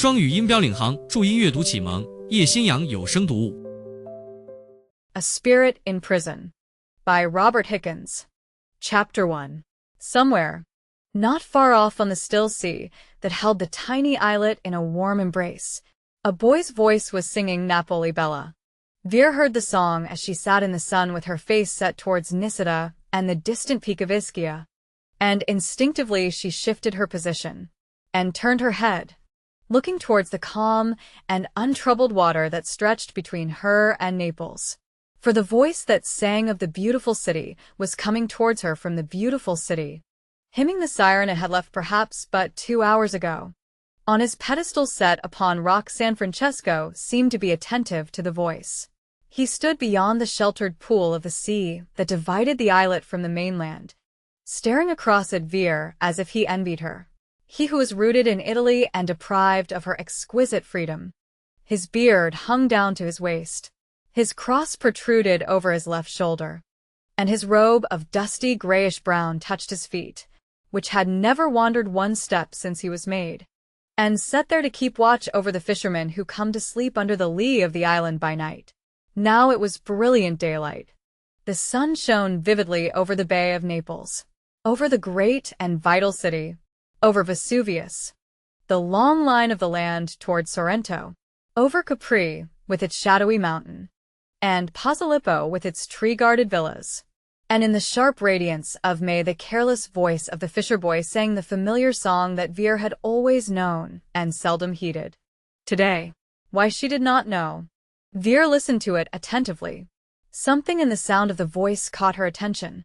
双语音标领航，注音阅读启蒙，叶兴阳有声读物。A Spirit in Prison by Robert Hickens. Chapter 1. Somewhere, not far off on the still sea that held the tiny islet in a warm embrace, a boy's voice was singing Napoli Bella. Veer heard the song as she sat in the sun with her face set towards Nisida and the distant peak of Ischia, and instinctively she shifted her position and turned her head, looking towards the calm and untroubled water that stretched between her and Naples. For the voice that sang of the beautiful city was coming towards her from the beautiful city, hymning the siren it had left perhaps but 2 hours ago. On his pedestal set upon rock San Francesco seemed to be attentive to the voice. He stood beyond the sheltered pool of the sea that divided the islet from the mainland, staring across at Veer as if he envied her. He who was rooted in Italy and deprived of her exquisite freedom. His beard hung down to his waist. His cross protruded over his left shoulder, and his robe of dusty grayish-brown touched his feet, which had never wandered one step since he was made, and set there to keep watch over the fishermen who come to sleep under the lee of the island by night. Now it was brilliant daylight. The sun shone vividly over the Bay of Naples, over the great and vital city, over Vesuvius, the long line of the land toward Sorrento, over Capri with its shadowy mountain, and Posillipo with its tree-guarded villas. And in the sharp radiance of May the careless voice of the fisher-boy sang the familiar song that Veer had always known and seldom heeded. Today, why she did not know. Veer listened to it attentively. Something in the sound of the voice caught her attention,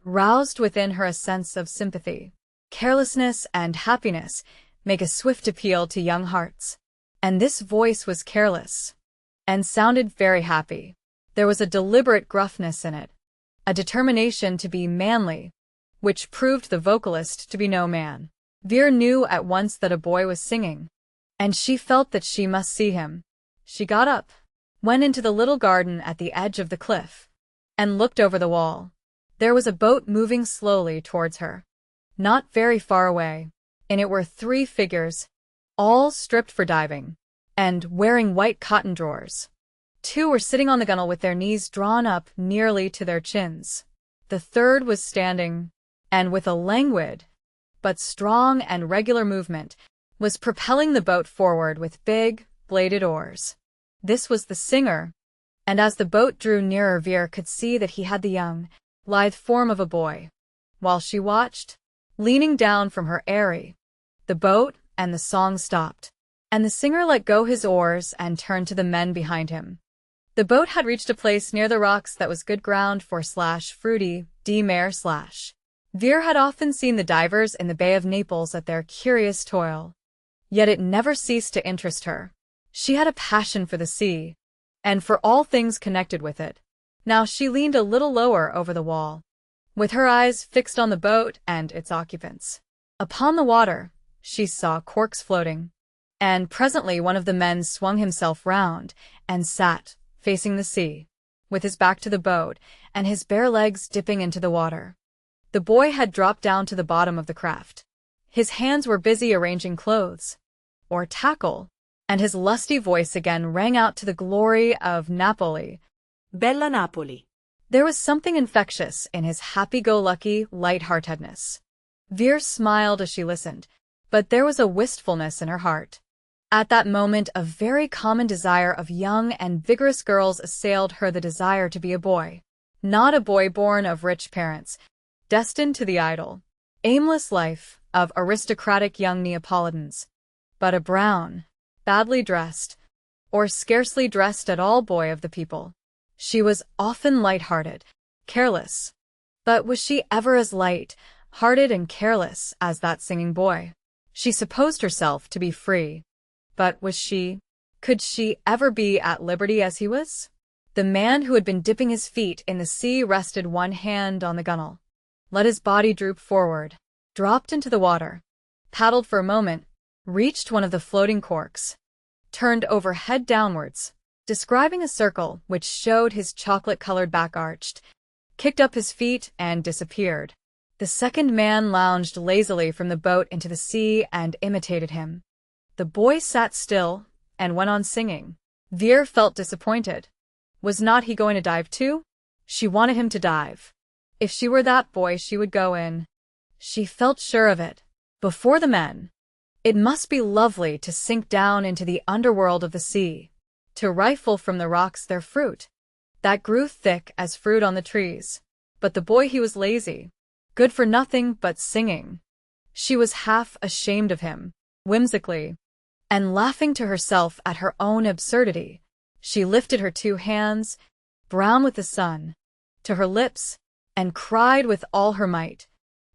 roused within her a sense of sympathy. Carelessness and happiness make a swift appeal to young hearts. And this voice was careless, and sounded very happy. There was a deliberate gruffness in it, a determination to be manly, which proved the vocalist to be no man. Veer knew at once that a boy was singing, and she felt that she must see him. She got up, went into the little garden at the edge of the cliff, and looked over the wall. There was a boat moving slowly towards her. Not very far away. In it were 3 figures, all stripped for diving, and wearing white cotton drawers. 2 were sitting on the gunwale with their knees drawn up nearly to their chins. The 3rd was standing, and with a languid, but strong and regular movement, was propelling the boat forward with big, bladed oars. This was the singer, and as the boat drew nearer Veer could see that he had the young, lithe form of a boy. While she watched, leaning down from her eyrie, the boat and the song stopped, and the singer let go his oars and turned to the men behind him. The boat had reached a place near the rocks that was good ground for fruity de mer /. Veer had often seen the divers in the Bay of Naples at their curious toil, yet it never ceased to interest her. She had a passion for the sea, and for all things connected with it. Now she leaned a little lower over the wall, with her eyes fixed on the boat and its occupants. Upon the water, she saw corks floating, and presently one of the men swung himself round and sat, facing the sea, with his back to the boat and his bare legs dipping into the water. The boy had dropped down to the bottom of the craft. His hands were busy arranging clothes, or tackle, and his lusty voice again rang out to the glory of Napoli. Bella Napoli. There was something infectious in his happy-go-lucky light-heartedness. Veer smiled as she listened, but there was a wistfulness in her heart. At that moment a very common desire of young and vigorous girls assailed her, the desire to be a boy. Not a boy born of rich parents, destined to the idle, aimless life of aristocratic young Neapolitans, but a brown, badly dressed, or scarcely dressed at all boy of the people. She was often light-hearted, careless. But was she ever as light-hearted and careless as that singing boy? She supposed herself to be free. But was she? Could she ever be at liberty as he was? The man who had been dipping his feet in the sea rested one hand on the gunwale, let his body droop forward, dropped into the water, paddled for a moment, reached one of the floating corks, turned over head downwards, describing a circle which showed his chocolate-colored back arched, kicked up his feet and disappeared. The second man lounged lazily from the boat into the sea and imitated him. The boy sat still and went on singing. Veer felt disappointed. Was not he going to dive too? She wanted him to dive. If she were that boy, she would go in. She felt sure of it. Before the men. It must be lovely to sink down into the underworld of the sea, to rifle from the rocks their fruit, that grew thick as fruit on the trees. But the boy, he was lazy, good for nothing but singing. She was half ashamed of him, whimsically, and laughing to herself at her own absurdity. She lifted her 2 hands, brown with the sun, to her lips, and cried with all her might,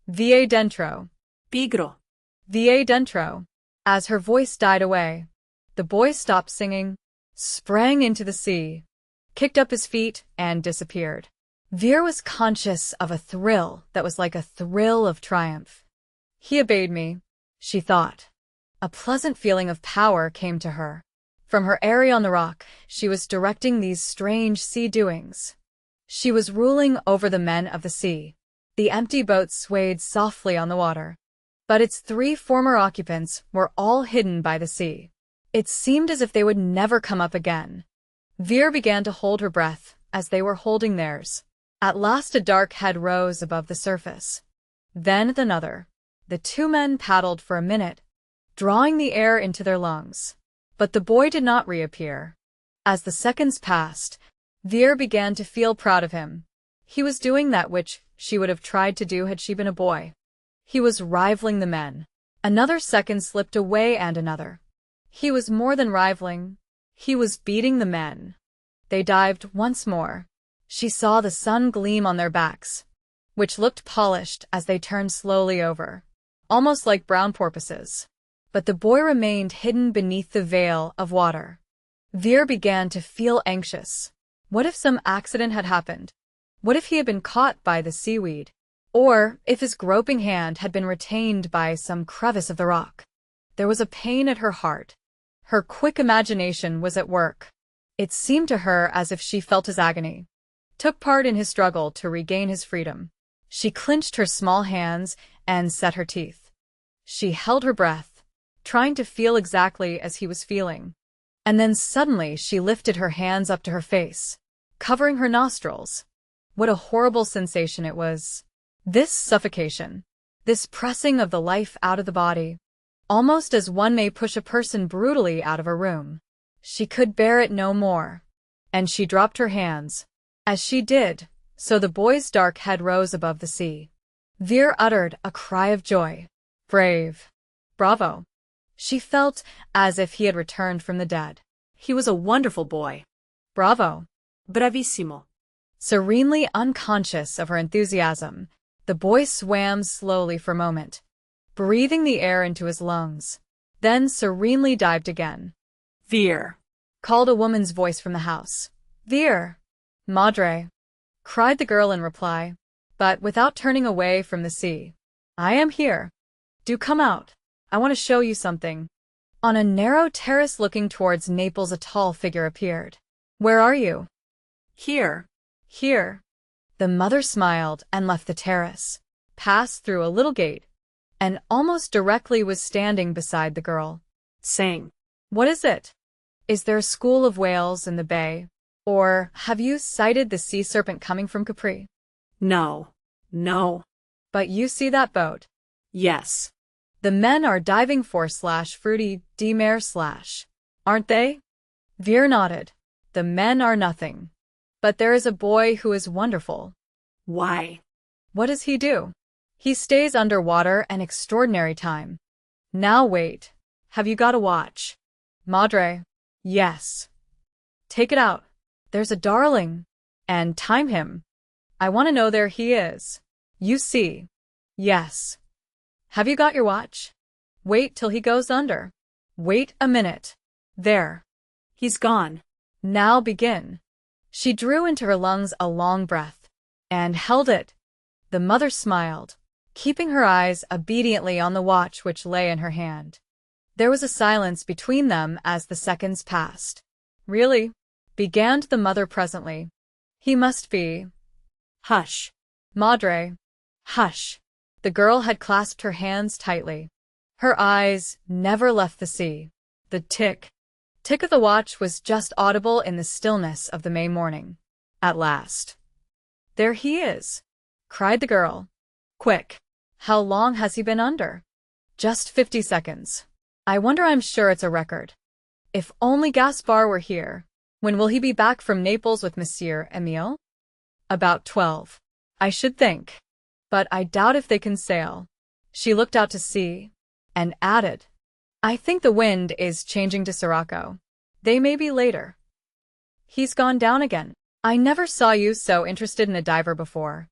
"Va dentro! Pigro. Va dentro!" As her voice died away, the boy stopped singing, sprang into the sea, kicked up his feet, and disappeared. Veer was conscious of a thrill that was like a thrill of triumph. He obeyed me, she thought. A pleasant feeling of power came to her. From her eyrie on the rock, she was directing these strange sea doings. She was ruling over the men of the sea. The empty boat swayed softly on the water, but its 3 former occupants were all hidden by the sea. It seemed as if they would never come up again. Veer began to hold her breath as they were holding theirs. At last a dark head rose above the surface. Then another. The 2 men paddled for a minute, drawing the air into their lungs. But the boy did not reappear. As the seconds passed, Veer began to feel proud of him. He was doing that which she would have tried to do had she been a boy. He was rivaling the men. Another second slipped away and another. He was more than rivaling. He was beating the men. They dived once more. She saw the sun gleam on their backs, which looked polished as they turned slowly over, almost like brown porpoises. But the boy remained hidden beneath the veil of water. Veer began to feel anxious. What if some accident had happened? What if he had been caught by the seaweed? Or if his groping hand had been retained by some crevice of the rock? There was a pain at her heart. Her quick imagination was at work. It seemed to her as if she felt his agony, took part in his struggle to regain his freedom. She clenched her small hands and set her teeth. She held her breath, trying to feel exactly as he was feeling. And then suddenly she lifted her hands up to her face, covering her nostrils. What a horrible sensation it was. This suffocation, this pressing of the life out of the body, almost as one may push a person brutally out of a room. She could bear it no more, and she dropped her hands. As she did, so the boy's dark head rose above the sea. Veer uttered a cry of joy. Brave. Bravo. She felt as if he had returned from the dead. He was a wonderful boy. Bravo. Bravissimo. Serenely unconscious of her enthusiasm, the boy swam slowly for a moment, breathing the air into his lungs, then serenely dived again. Veer, called a woman's voice from the house. Veer. Madre, cried the girl in reply, but without turning away from the sea. I am here. Do come out. I want to show you something. On a narrow terrace looking towards Naples, a tall figure appeared. Where are you? Here. Here. The mother smiled and left the terrace, passed through a little gate, and almost directly was standing beside the girl. Saying, What is it? Is there a school of whales in the bay? Or have you sighted the sea serpent coming from Capri? No. No. But you see that boat? Yes. The men are diving for /fruity de mer /, aren't they? Veer nodded. The men are nothing. But there is a boy who is wonderful. Why? What does he do? He stays underwater an extraordinary time. Now wait. Have you got a watch? Madre. Yes. Take it out. There's a darling. And time him. I want to know there he is. You see. Yes. Have you got your watch? Wait till he goes under. Wait a minute. There. He's gone. Now begin. She drew into her lungs a long breath, and held it. The mother smiled, keeping her eyes obediently on the watch which lay in her hand. There was a silence between them as the seconds passed. Really? Began the mother presently. He must be. Hush. Madre. Hush. The girl had clasped her hands tightly. Her eyes never left the sea. The tick of the watch was just audible in the stillness of the May morning. At last. "There he is," cried the girl. "Quick. How long has he been under?" "Just 50 seconds. I wonder, I'm sure it's a record. If only Gaspar were here. When will he be back from Naples with Monsieur Emile?" "About 12. I should think. But I doubt if they can sail." She looked out to sea and added, "I think the wind is changing to Sirocco. They may be later." "He's gone down again. I never saw you so interested in a diver before,"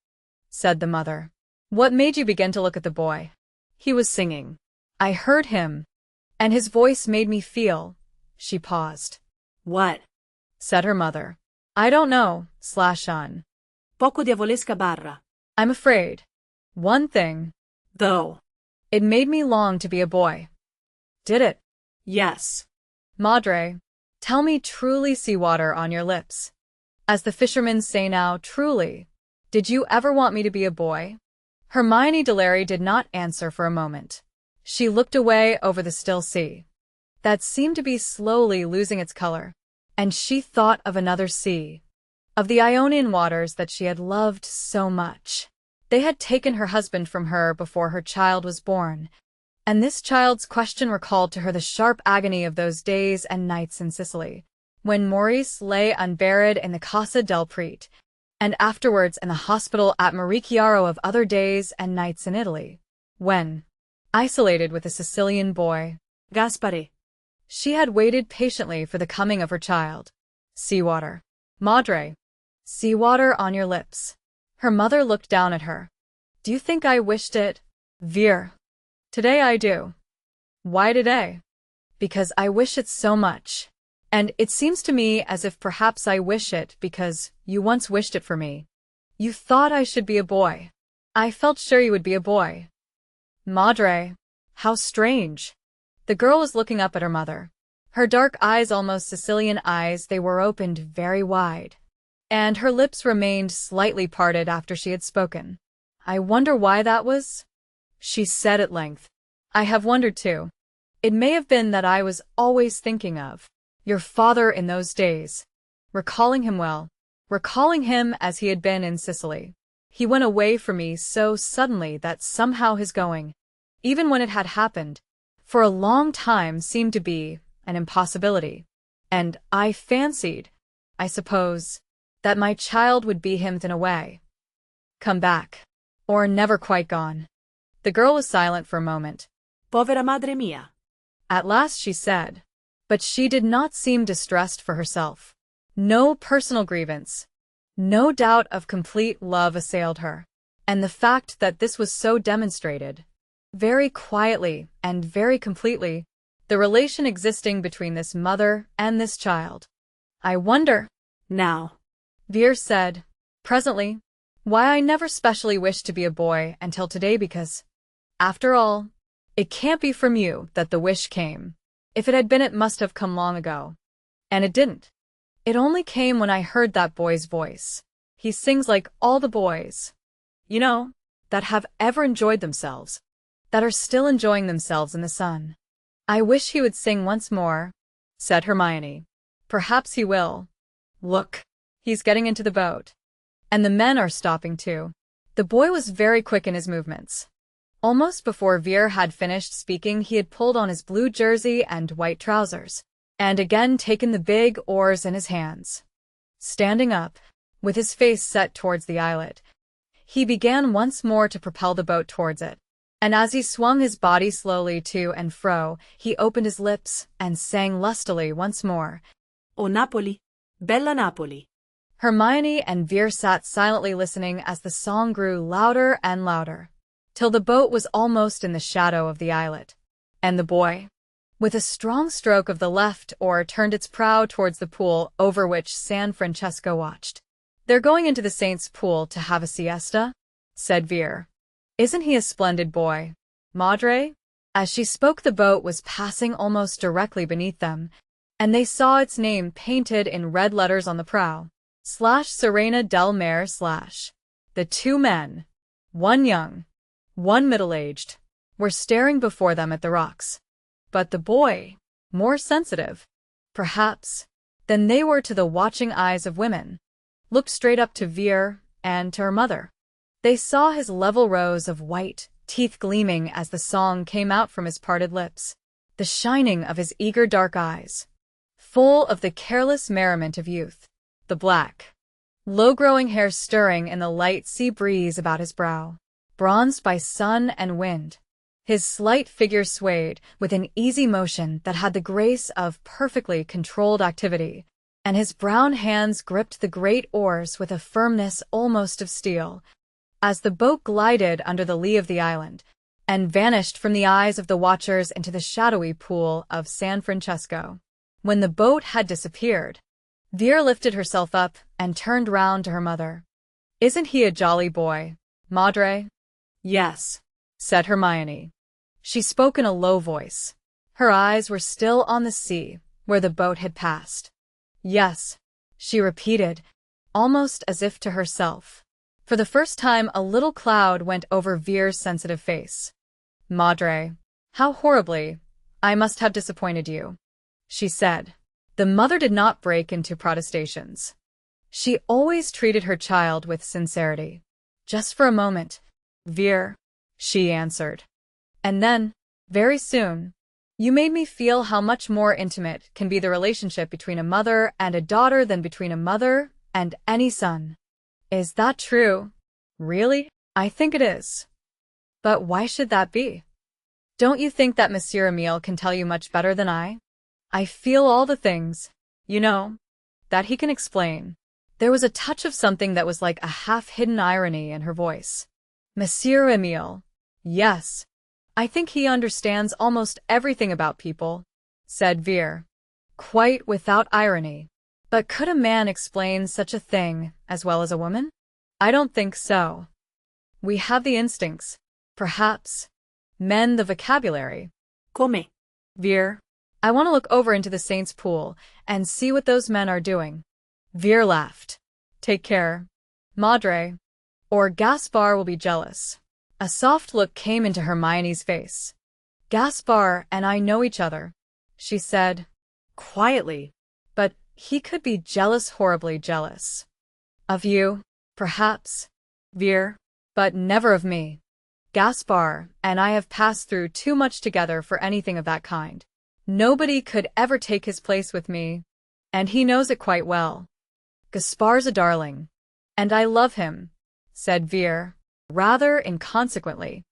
said the mother. "What made you begin to look at the boy?" "He was singing. I heard him, and his voice made me feel—" She paused. What? Said her mother. "I don't know, /un. Poco diavolesca barra. I'm afraid. One thing. Though. It made me long to be a boy." "Did it?" Yes. "Madre, tell me truly, seawater on your lips. As the fishermen say now, truly. Did you ever want me to be a boy?" Hermione Delary did not answer for a moment. She looked away over the still sea that seemed to be slowly losing its color, and she thought of another sea, of the Ionian waters that she had loved so much. They had taken her husband from her before her child was born, and this child's question recalled to her the sharp agony of those days and nights in Sicily, when Maurice lay unburied in the Casa del Prete, and afterwards in the hospital at Marichiaro, of other days and nights in Italy, when, isolated with a Sicilian boy, Gaspare. she had waited patiently for the coming of her child. "Seawater. Madre. Seawater on your lips." Her mother looked down at her. "Do you think I wished it, Veer?" "Today I do." "Why today?" "Because I wish it so much. And it seems to me as if perhaps I wish it because you once wished it for me. You thought I should be a boy. I felt sure you would be a boy." "Madre. How strange." The girl was looking up at her mother. Her dark eyes, almost Sicilian eyes, they were opened very wide, and her lips remained slightly parted after she had spoken. "I wonder why that was," she said at length. "I have wondered too. It may have been that I was always thinking of your father in those days, recalling him well, recalling him as he had been in Sicily. He went away from me so suddenly that somehow his going, even when it had happened, for a long time seemed to be an impossibility. And I fancied, I suppose, that my child would be him in a way. Come back. Or never quite gone." The girl was silent for a moment. Povera madre mia. At last she said, but she did not seem distressed for herself. No personal grievance, no doubt of complete love assailed her, and the fact that this was so demonstrated, very quietly and very completely, the relation existing between this mother and this child. "I wonder," Now. Veer said, presently, "why I never specially wished to be a boy until today, because, after all, it can't be from you that the wish came. If it had been, it must have come long ago. And it didn't. It only came when I heard that boy's voice. He sings like all the boys, you know, that have ever enjoyed themselves, that are still enjoying themselves in the sun." "I wish he would sing once more," said Hermione. "Perhaps he will. Look, he's getting into the boat. And the men are stopping too." The boy was very quick in his movements. Almost before Veer had finished speaking, he had pulled on his blue jersey and white trousers, and again taken the big oars in his hands. Standing up, with his face set towards the islet, he began once more to propel the boat towards it. And as he swung his body slowly to and fro, he opened his lips and sang lustily once more, O Napoli. Bella Napoli. Hermione and Veer sat silently listening as the song grew louder and louder, till the boat was almost in the shadow of the islet, and the boy, with a strong stroke of the left oar, turned its prow towards the pool over which San Francesco watched. "They're going into the Saint's pool to have a siesta," said Veer. "Isn't he a splendid boy, Madre?" As she spoke, the boat was passing almost directly beneath them, and they saw its name painted in red letters on the prow, /Serena del Mare / The two men, one young, one middle-aged, were staring before them at the rocks. But the boy, more sensitive, perhaps, than they were to the watching eyes of women, looked straight up to Veer and to her mother. They saw his level rows of white teeth gleaming as the song came out from his parted lips, the shining of his eager dark eyes, full of the careless merriment of youth, the black, low-growing hair stirring in the light sea breeze about his brow, bronzed by sun and wind. His slight figure swayed with an easy motion that had the grace of perfectly controlled activity, and his brown hands gripped the great oars with a firmness almost of steel. As the boat glided under the lee of the island and vanished from the eyes of the watchers into the shadowy pool of San Francesco. When the boat had disappeared, Veer lifted herself up and turned round to her mother. "Isn't he a jolly boy, Madre?" Yes, said Hermione. She spoke in a low voice. Her eyes were still on the sea, where the boat had passed. "Yes," she repeated, almost as if to herself. For the first time a little cloud went over Veer's sensitive face. "Madre, how horribly I must have disappointed you," she said. The mother did not break into protestations. She always treated her child with sincerity. "Just for a moment, Veer," she answered. "And then, very soon, you made me feel how much more intimate can be the relationship between a mother and a daughter than between a mother and any son." "Is that true? Really?" "I think it is. But why should that be? Don't you think that Monsieur Emile can tell you much better than I? I feel all the things, you know, that he can explain." There was a touch of something that was like a half-hidden irony in her voice. "Monsieur Emile, yes. I think he understands almost everything about people," said Veer, quite without irony. "But could a man explain such a thing as well as a woman? I don't think so. We have the instincts, perhaps. Men the vocabulary." Come. "Veer, I want to look over into the Saints' Pool and see what those men are doing." Veer laughed. "Take care, Madre, or Gaspar will be jealous." A soft look came into Hermione's face. "Gaspar and I know each other," she said, quietly, "but he could be jealous, horribly jealous. Of you, perhaps, Veer, but never of me. Gaspar and I have passed through too much together for anything of that kind. Nobody could ever take his place with me, and he knows it quite well. Gaspar's a darling, and I love him," said Veer, rather inconsequently.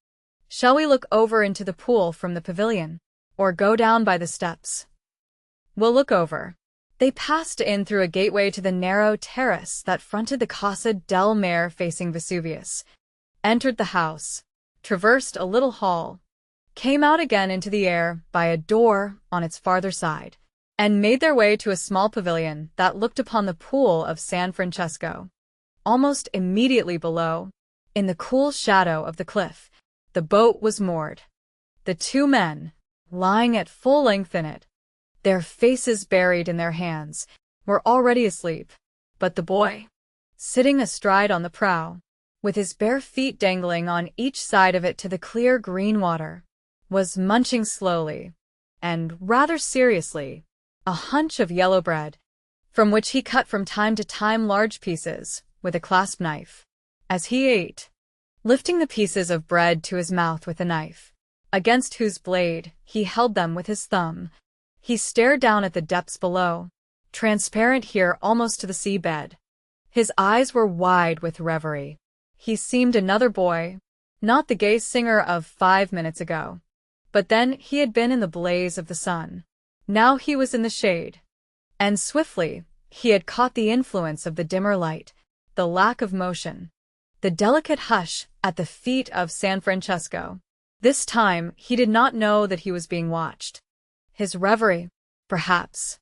"Shall we look over into the pool from the pavilion, or go down by the steps?" "We'll look over." They passed in through a gateway to the narrow terrace that fronted the Casa del Mare facing Vesuvius, entered the house, traversed a little hall, came out again into the air by a door on its farther side, and made their way to a small pavilion that looked upon the pool of San Francesco. Almost immediately below, in the cool shadow of the cliff, the boat was moored. The two men, lying at full length in it, their faces buried in their hands, were already asleep, but the boy, sitting astride on the prow, with his bare feet dangling on each side of it to the clear green water, was munching slowly, and rather seriously, a hunch of yellow bread, from which he cut from time to time large pieces with a clasp knife. As he ate, lifting the pieces of bread to his mouth with a knife, against whose blade he held them with his thumb, he stared down at the depths below, transparent here almost to the seabed. His eyes were wide with reverie. He seemed another boy, not the gay singer of 5 minutes ago. But then he had been in the blaze of the sun. Now he was in the shade. And swiftly, he had caught the influence of the dimmer light, the lack of motion, the delicate hush at the feet of San Francesco. This time he did not know that he was being watched. His reverie, perhaps,